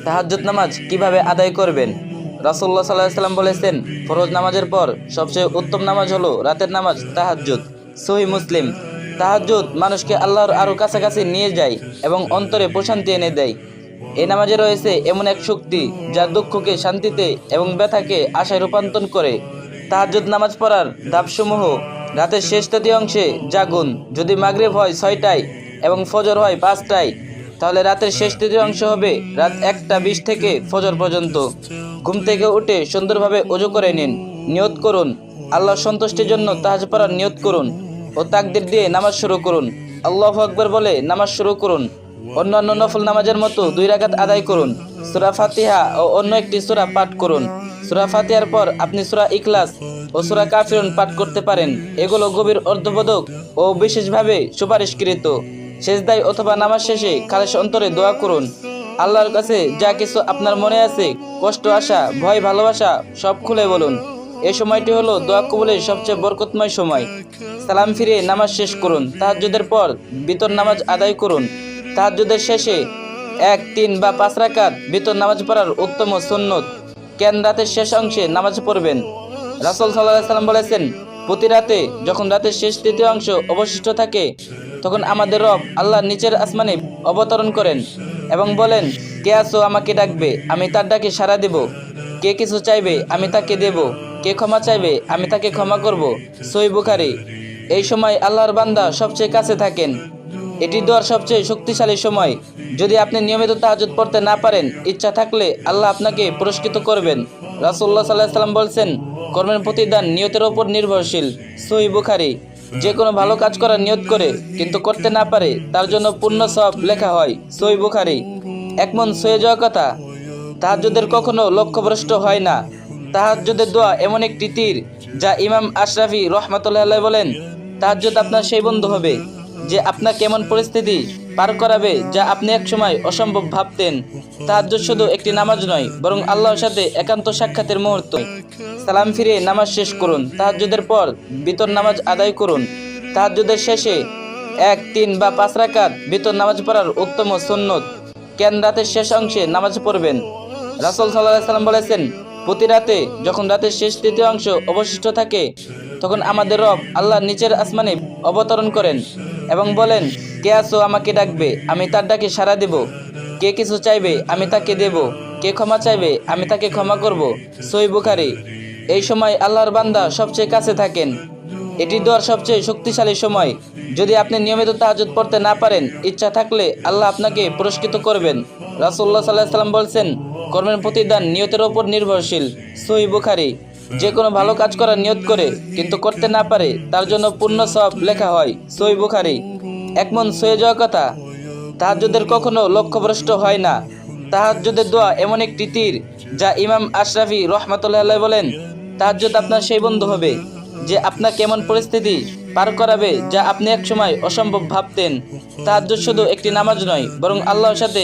তাহাজ্জুদ নামাজ কিভাবে আদায় করবেন? রাসূলুল্লাহ সাল্লাল্লাহু আলাইহি ওয়াসাল্লাম বলেছেন, ফরজ নামাজের পর সবচেয়ে উত্তম নামাজ হলো রাতের নামাজ তাহাজ্জুদ। সহিহ মুসলিম। তাহাজ্জুদ মানুষকে আল্লাহর আরও কাছাকাছি নিয়ে যায় এবং অন্তরে প্রশান্তি এনে দেয়। এই নামাজে রয়েছে এমন এক শক্তি যা দুঃখকে শান্তিতে এবং ব্যথাকে আশায় রূপান্তর করে। তাহাজ্জুদ নামাজ পড়ার ধাপসমূহ: রাতের শেষ তৃতীয়াংশে জাগুন। যদি মাগরিব হয় ৬টায় এবং ফজর হয় ৫টায়, তাহলে রাতের শেষ তৃতীয়াংশ হবে রাত ১টা ২০ থেকে ফজর পর্যন্ত। ঘুম থেকে উঠে সুন্দরভাবে ওযু করে নিন। নিয়ত করুন, আল্লাহর সন্তুষ্টির জন্য তাহাজ্জুদ পড়ার নিয়ত করুন ও তাকবীর দিয়ে নামাজ শুরু করুন। আল্লাহু আকবার বলে নামাজ শুরু করুন। অন্যান্য নফল নামাজের মতো ২ রাকাত আদায় করুন। সূরা ফাতিহা ও অন্য একটি সূরা পাঠ করুন। সূরা ফাতিহার পর আপনি সূরা ইখলাস ও সূরা কাফিরুন পাঠ করতে পারেন। এগুলো গভীর অর্থবোধক ও বিশেষভাবে সুপারিশকৃত। সেজদায় অথবা নামাজ শেষে খালেস অন্তরে দোয়া করুন। আল্লাহর কাছে যা কিছু আপনার মনে আছে, কষ্ট, আশা, ভয়, ভালোবাসা, সব খুলে বলুন। এই সময়টি হলো দোয়া কবুলের সবচেয়ে বরকতময় সময়। সালাম ফিরে নামাজ শেষ করুন। তাহাজ্জুদের পর বিতর নামাজ আদায় করুন। তাহাজ্জুদের শেষে ১, ৩ বা ৫ রাকাত বিতর নামাজ পড়ার উত্তম সুন্নত। কেন রাতের শেষ অংশে নামাজ পড়বেন? রাসূল সাল্লাল্লাহু আলাইহি ওয়াসাল্লাম বলেছেন, প্রতি রাতে যখন রাতের শেষ তৃতীয়াংশ অবশিষ্ট থাকে, তখন আমাদের রব আল্লাহ নিচের আসমানে অবতরণ করেন এবং বলেন, কে আছো আমাকে ডাকবে, আমি তার ডাকে সাড়া দেব। কে কিছু চাইবে, আমি তাকে দেব। কে ক্ষমা চাইবে, আমি তাকে ক্ষমা করব। সহিহ বুখারী। এই সময় আল্লাহর বান্দা সবচেয়ে কাছে থাকেন। এটি দোয়ার সবচেয়ে শক্তিশালী সময়। যদি আপনি নিয়মিত তাহাজ্জুদ পড়তে না পারেন, ইচ্ছা থাকলে আল্লাহ আপনাকে পুরস্কৃত করবেন। রাসূলুল্লাহ সাল্লাল্লাহু আলাইহি ওয়াসাল্লাম বলছেন, কর্মের প্রতিদান নিয়তের ওপর নির্ভরশীল। সহিহ বুখারী। যে কোনো ভালো কাজ করার নিয়ত করে কিন্তু করতে না পারে, তার জন্য পূর্ণ সওয়াব লেখা হয়। সহিহ বুখারী। এক মন ছুঁয়ে যাওয়া কথা। তাহাজ্জুদের কখনো লক্ষ্যভ্রষ্ট হয় না। তাহাজ্জুদের দোয়া এমন একটি তীর যা ইমাম আশরাফি রহমাতুল্লাহ আলাইহি বলেন, তাহাজ্জুদ আপনার সেই বন্ধু হবে যে আপনাকে এমন পরিস্থিতি পার করাবে যা আপনি একসময় অসম্ভব ভাবতেন। তাহাজ্জুদ শুধু একটি নামাজ নয়, বরং আল্লাহর সাথে একান্ত সাক্ষাতের মুহূর্ত। সালাম ফিরে নামাজ শেষ করুন। তাহাজ্জুদের পর বিতর নামাজ আদায় করুন। তাহাজ্জুদের শেষে ১, ৩ বা ৫ রাকাত বিতর নামাজ পড়ার উত্তম সুন্নত। কেন রাতের শেষ অংশে নামাজ পড়বেন? রাসূল সাল্লাল্লাহু আলাইহি ওয়াসাল্লাম বলেছেন, প্রতি রাতে যখন রাতের শেষ তৃতীয়াংশ অবশিষ্ট থাকে, তখন আমাদের রব আল্লাহ নিচের আসমানে অবতরণ করেন এবং বলেন, কে আছো আমাকে ডাকবে, আমি তার ডাকে সাড়া দেব। কে কিছু চাইবে, আমি তাকে দেব। কে ক্ষমা চাইবে, আমি তাকে ক্ষমা করব। সহিহ বুখারী। এই সময় আল্লাহর বান্দা সবচেয়ে কাছে থাকেন। এটি দোয়ার সবচেয়ে শক্তিশালী সময়। যদি আপনি নিয়মিত তাহাজ্জুদ পড়তে না পারেন, ইচ্ছা থাকলে আল্লাহ আপনাকে পুরস্কৃত করবেন। রাসূলুল্লাহ সাল্লাল্লাহু আলাইহি ওয়াসাল্লাম বলছেন, কর্মের প্রতিদান নিয়তের ওপর নির্ভরশীল। সহিহ বুখারী। যে কোনো ভালো কাজ করার নিয়ত করে কিন্তু করতে না পারে, তার জন্য পূর্ণ সওয়াব লেখা হয়। সহিহ বুখারী। এক মন ছুঁয়ে যাওয়া কথা। তাহাজ্জুদের কখনো লক্ষ্যভ্রষ্ট হয় না। তাহাজ্জুদের দোয়া এমন একটি তীর যা ইমাম আশরাফি রহমাতুল্লাহ আলাইহি বলেন, তাহাজ্জুদ আপনার সেই বন্ধু হবে যে আপনাকে এমন পরিস্থিতি পার করাবে যা আপনি একসময় অসম্ভব ভাবতেন। তাহাজ্জুদ শুধু একটি নামাজ নয়, বরং আল্লাহর সাথে